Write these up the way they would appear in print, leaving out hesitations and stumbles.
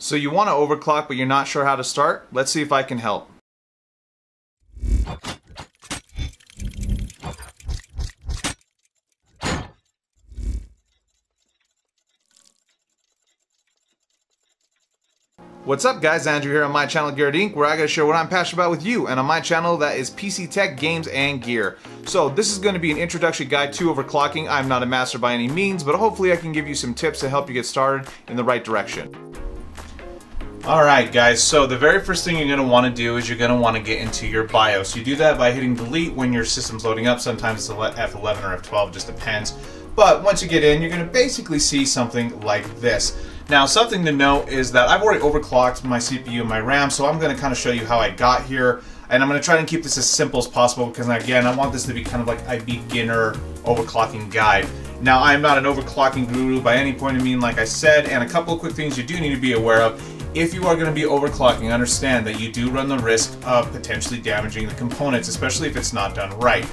So you want to overclock but you're not sure how to start? Let's see if I can help. What's up guys, Andrew here on my channel Gearedinc, where I gotta share what I'm passionate about with you, and on my channel that is PC tech, games, and gear. So this is going to be an introductory guide to overclocking. I'm not a master by any means, but hopefully I can give you some tips to help you get started in the right direction. Alright guys, so the very first thing you're going to want to do is you're going to want to get into your BIOS. You do that by hitting delete when your system's loading up. Sometimes it's F11 or F12, just depends. But once you get in, you're going to basically see something like this. Now, something to note is that I've already overclocked my CPU and my RAM, so I'm going to kind of show you how I got here. And I'm going to try and keep this as simple as possible because, again, I want this to be kind of like a beginner overclocking guide. Now, I'm not an overclocking guru by any point of mean, like I said, and a couple of quick things you do need to be aware of. If you are going to be overclocking, understand that you do run the risk of potentially damaging the components, especially if it's not done right.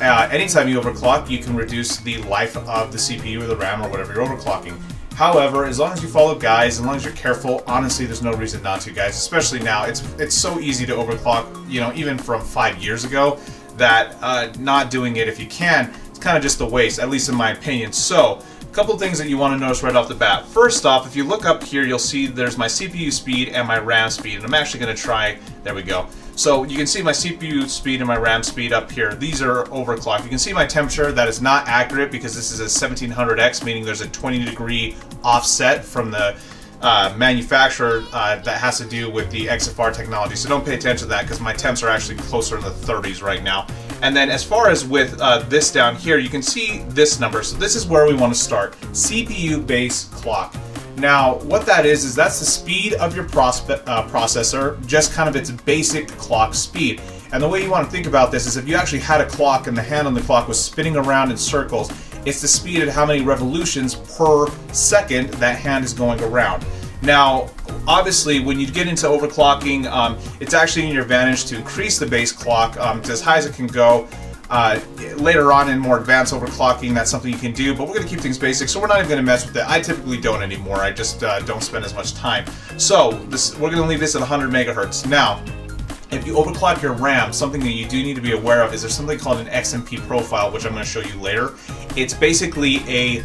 Anytime you overclock, you can reduce the life of the CPU or the RAM or whatever you're overclocking. However, as long as you follow guides, as long as you're careful, honestly, there's no reason not to, guys. Especially now, it's so easy to overclock, you know, even from 5 years ago, that not doing it if you can, it's kind of just a waste, at least in my opinion. So, a couple things that you want to notice right off the bat. First off, if you look up here, you'll see there's my CPU speed and my RAM speed, and I'm actually going to try, there we go. So you can see my CPU speed and my RAM speed up here. These are overclocked. You can see my temperature. That is not accurate because this is a 1700X, meaning there's a 20-degree offset from the manufacturer that has to do with the XFR technology. So don't pay attention to that because my temps are actually closer in the 30s right now. And then as far as with this down here, you can see this number. So this is where we want to start. CPU base clock. Now, what that is that's the speed of your processor, just kind of its basic clock speed. And the way you want to think about this is if you actually had a clock and the hand on the clock was spinning around in circles, it's the speed of how many revolutions per second that hand is going around. Now, obviously, when you get into overclocking, it's actually in your advantage to increase the base clock to as high as it can go. Later on in more advanced overclocking, that's something you can do, but we're going to keep things basic, so we're not even going to mess with it. I typically don't anymore. I just don't spend as much time. So we're going to leave this at 100 megahertz. Now, if you overclock your RAM, something that you do need to be aware of is there's something called an XMP profile, which I'm going to show you later. It's basically a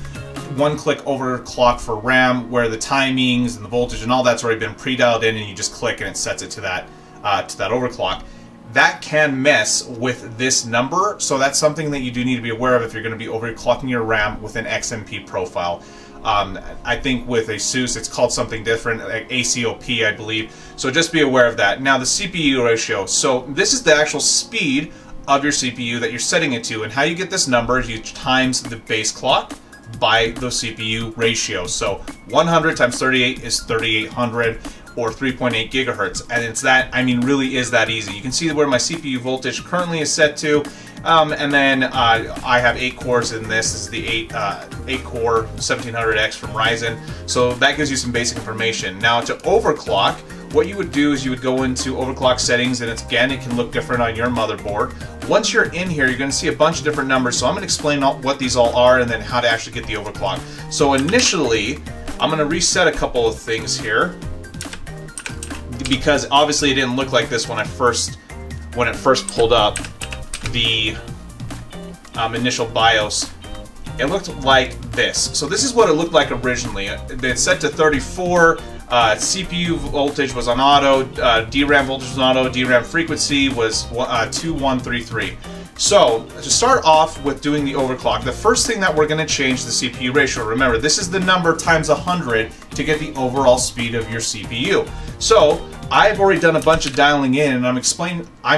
one-click overclock for RAM where the timings and the voltage and all that's already been pre-dialed in, and you just click and it sets it to that overclock. That can mess with this number, so that's something that you do need to be aware of if you're going to be overclocking your RAM with an XMP profile. I think with ASUS it's called something different, like ACOP I believe, so just be aware of that. Now the CPU ratio, so this is the actual speed of your CPU that you're setting it to, and how you get this number is you times the base clock by the CPU ratio. So 100 times 38 is 3800, or 3.8 gigahertz, and it's that, I mean, really is that easy. You can see where my CPU voltage currently is set to, and then I have 8 cores in this. This is the 8 core 1700X from Ryzen, so that gives you some basic information. Now to overclock, what you would do is you would go into Overclock Settings, and again, it can look different on your motherboard. Once you're in here, you're going to see a bunch of different numbers, so I'm going to explain what these all are and then how to actually get the overclock. So initially, I'm going to reset a couple of things here, because obviously it didn't look like this when it first pulled up the initial BIOS. It looked like this. So this is what it looked like originally. It's set to 34. CPU voltage was on auto. DRAM voltage was on auto. DRAM frequency was 2133. So, to start off with doing the overclock, the first thing that we're going to change the CPU ratio. Remember, this is the number times 100 to get the overall speed of your CPU. So, I've already done a bunch of dialing in, and I'm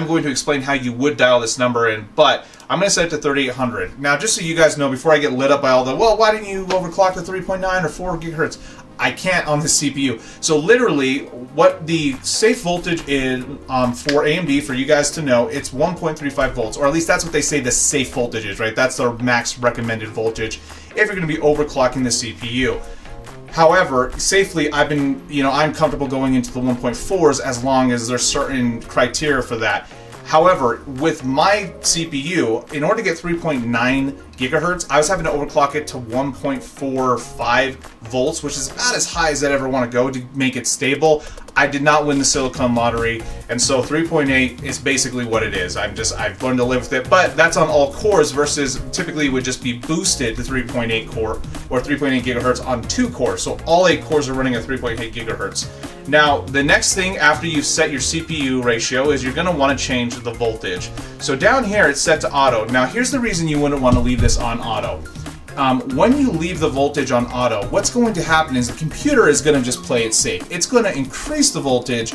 going to explain how you would dial this number in, but I'm going to set it to 3800. Now, just so you guys know, before I get lit up by all the, well, why didn't you overclock to 3.9 or 4 gigahertz? I can't on the CPU. So literally, what the safe voltage is for AMD, for you guys to know, it's 1.35 volts, or at least that's what they say the safe voltage is, right? That's their max recommended voltage if you're going to be overclocking the CPU. However, safely, I'm comfortable going into the 1.4s as long as there's certain criteria for that. However, with my CPU, in order to get 3.9 gigahertz, I was having to overclock it to 1.45 volts, which is about as high as I'd ever want to go to make it stable. I did not win the silicon lottery, and so 3.8 is basically what it is. I've learned to live with it, but that's on all cores versus typically it would just be boosted to 3.8 core or 3.8 gigahertz on 2 cores. So all 8 cores are running at 3.8 gigahertz. Now, the next thing after you set your CPU ratio is you're going to want to change the voltage. So down here it's set to auto. Now here's the reason you wouldn't want to leave this on auto. When you leave the voltage on auto, what's going to happen is the computer is going to just play it safe. It's going to increase the voltage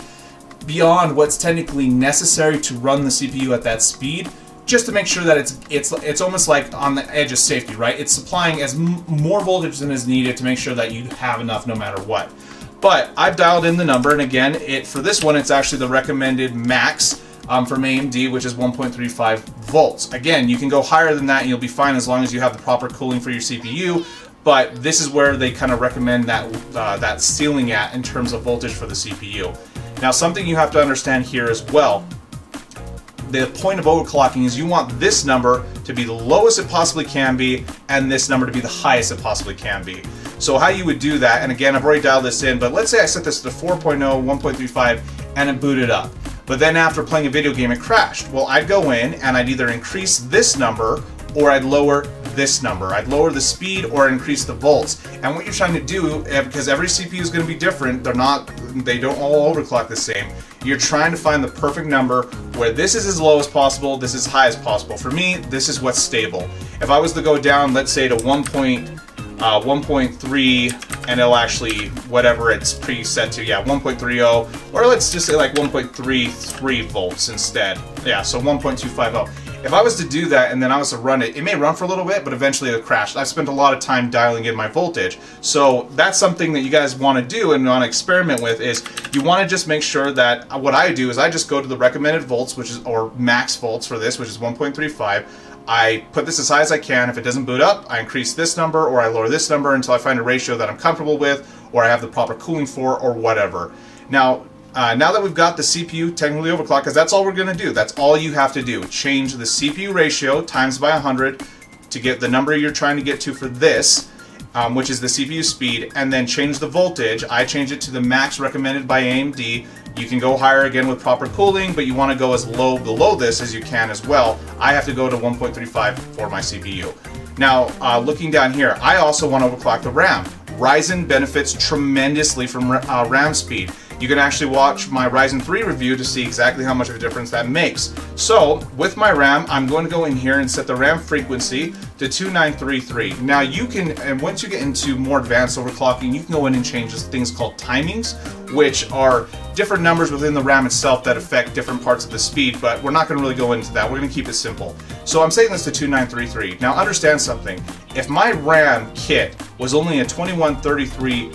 beyond what's technically necessary to run the CPU at that speed, just to make sure that it's almost like on the edge of safety, right? It's supplying as more voltage than is needed to make sure that you have enough no matter what. But I've dialed in the number, and again, for this one, it's actually the recommended max from AMD, which is 1.35 volts. Again, you can go higher than that and you'll be fine as long as you have the proper cooling for your CPU, but this is where they kind of recommend that ceiling at in terms of voltage for the CPU. Now, something you have to understand here as well, the point of overclocking is you want this number to be the lowest it possibly can be and this number to be the highest it possibly can be. So how you would do that, and again, I've already dialed this in, but let's say I set this to 4.0, 1.35, and it booted up. But then after playing a video game, it crashed. Well, I'd go in and I'd either increase this number or I'd lower this number. I'd lower the speed or increase the volts. And what you're trying to do, because every CPU is going to be different, they don't all overclock the same. You're trying to find the perfect number where this is as low as possible, this is as high as possible. For me, this is what's stable. If I was to go down, let's say to 1.3, and it'll actually, whatever it's preset to, yeah, 1.30, or let's just say like 1.33 volts instead. Yeah, so 1.250. If I was to do that and then I was to run it, it may run for a little bit, but eventually it'll crash. I've spent a lot of time dialing in my voltage. So that's something that you guys want to do and want to experiment with, is you want to just make sure that what I do is I just go to the recommended volts, which is, or max volts for this, which is 1.35. I put this as high as I can. If it doesn't boot up, I increase this number or I lower this number until I find a ratio that I'm comfortable with or I have the proper cooling for or whatever. Now that we've got the CPU technically overclocked, because that's all we're going to do. That's all you have to do. Change the CPU ratio times by 100 to get the number you're trying to get to for this, which is the CPU speed, and then change the voltage. I change it to the max recommended by AMD. You can go higher again with proper cooling, but you want to go as low below this as you can as well. I have to go to 1.35 for my CPU. Now, looking down here, I also want to overclock the RAM. Ryzen benefits tremendously from RAM speed. You can actually watch my Ryzen 3 review to see exactly how much of a difference that makes. So, with my RAM, I'm going to go in here and set the RAM frequency to 2933. Now you can, and once you get into more advanced overclocking, you can go in and change things called timings, which are different numbers within the RAM itself that affect different parts of the speed, but we're not going to really go into that. We're going to keep it simple. So I'm setting this to 2933. Now understand something. If my RAM kit was only a 2133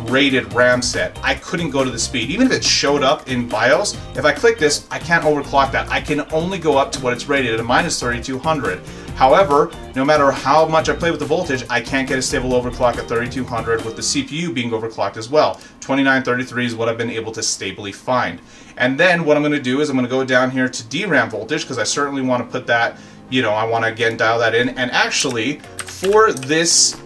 rated RAM set, I couldn't go to the speed. Even if it showed up in BIOS, if I click this, I can't overclock that. I can only go up to what it's rated at, minus 3200. However, no matter how much I play with the voltage, I can't get a stable overclock at 3200 with the CPU being overclocked as well. 2933 is what I've been able to stably find. And then what I'm going to do is I'm going to go down here to DRAM voltage, because I certainly want to put that, you know, I want to again dial that in. And actually, for this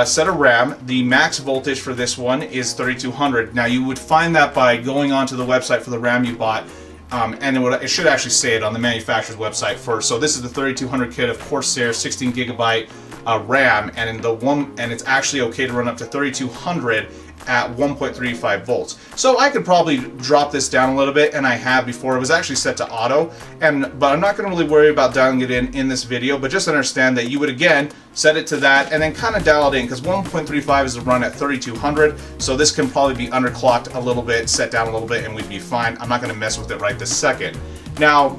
set of RAM, the max voltage for this one is 3200. Now you would find that by going onto the website for the RAM you bought, and it should actually say it on the manufacturer's website first. So this is the 3200 kit of Corsair 16 gigabyte RAM, and it's actually okay to run up to 3200 at 1.35 volts. So I could probably drop this down a little bit, and I have before. It was actually set to auto, but I'm not going to really worry about dialing it in this video, but just understand that you would again set it to that and then kind of dial it in, because 1.35 is a run at 3200, so this can probably be underclocked a little bit, set down a little bit, and we'd be fine. I'm not going to mess with it right this second. Now,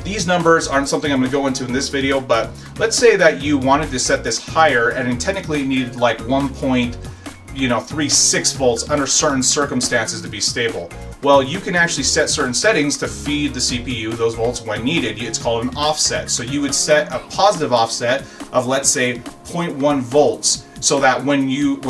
these numbers aren't something I'm going to go into in this video, but let's say that you wanted to set this higher and technically needed like 1.36 volts under certain circumstances to be stable. Well, you can actually set certain settings to feed the CPU those volts when needed. It's called an offset. So you would set a positive offset of, let's say, 0.1 volts. so that when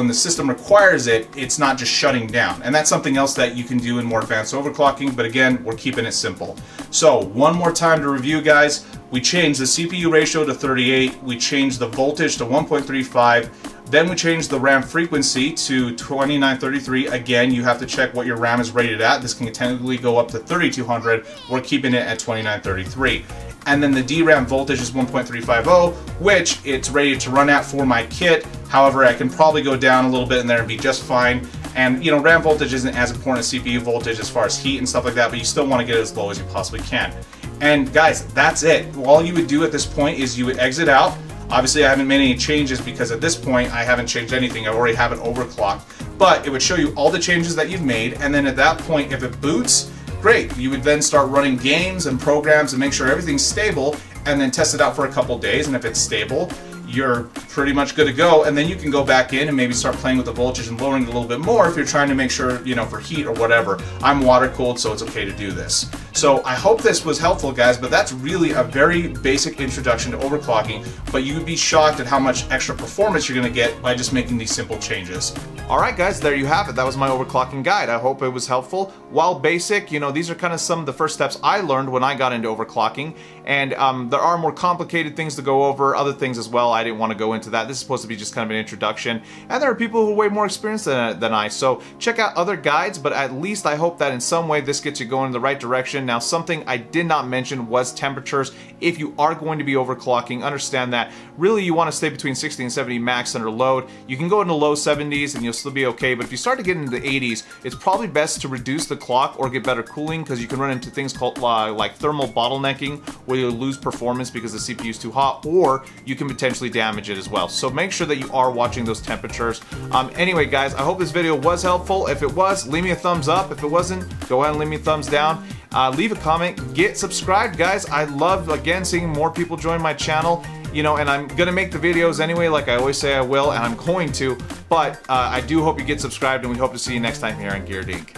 the system requires it, it's not just shutting down. And that's something else that you can do in more advanced overclocking, but again, we're keeping it simple. So one more time to review, guys. We changed the CPU ratio to 38, we changed the voltage to 1.35, then we changed the RAM frequency to 2933. Again, you have to check what your RAM is rated at. This can technically go up to 3200. We're keeping it at 2933. And then the DRAM voltage is 1.350, which it's rated to run at for my kit. However, I can probably go down a little bit in there and be just fine. And you know, RAM voltage isn't as important as CPU voltage as far as heat and stuff like that, but you still want to get it as low as you possibly can. And guys, that's it. All you would do at this point is you would exit out. Obviously, I haven't made any changes because at this point, I haven't changed anything. I already have it overclocked. But it would show you all the changes that you've made, and then at that point, if it boots, great. You would then start running games and programs and make sure everything's stable, and then test it out for a couple days, and if it's stable, you're pretty much good to go, and then you can go back in and maybe start playing with the voltage and lowering it a little bit more if you're trying to make sure, you know, for heat or whatever. I'm water cooled, so it's okay to do this. So I hope this was helpful, guys, but that's really a very basic introduction to overclocking, but you would be shocked at how much extra performance you're going to get by just making these simple changes. Alright guys, there you have it. That was my overclocking guide. I hope it was helpful. While basic, you know, these are kind of some of the first steps I learned when I got into overclocking, and there are more complicated things to go over, other things as well. I didn't want to go into that. This is supposed to be just kind of an introduction, and there are people who are way more experienced than I, so check out other guides, but at least I hope that in some way this gets you going in the right direction. Now, something I did not mention was temperatures. If you are going to be overclocking, understand that really you want to stay between 60 and 70 max under load. You can go into low 70s and you'll still be okay, but if you start to get into the 80s, it's probably best to reduce the clock or get better cooling, because you can run into things called like thermal bottlenecking, where you'll lose performance because the CPU is too hot, or you can potentially damage it as well. So make sure that you are watching those temperatures. Anyway guys, I hope this video was helpful. If it was, leave me a thumbs up. If it wasn't, go ahead and leave me a thumbs down. Leave a comment, get subscribed, guys. I love, again, seeing more people join my channel, you know, and I'm gonna make the videos anyway, like I always say I will, and I'm going to, but I do hope you get subscribed, and we hope to see you next time here on Gearedinc.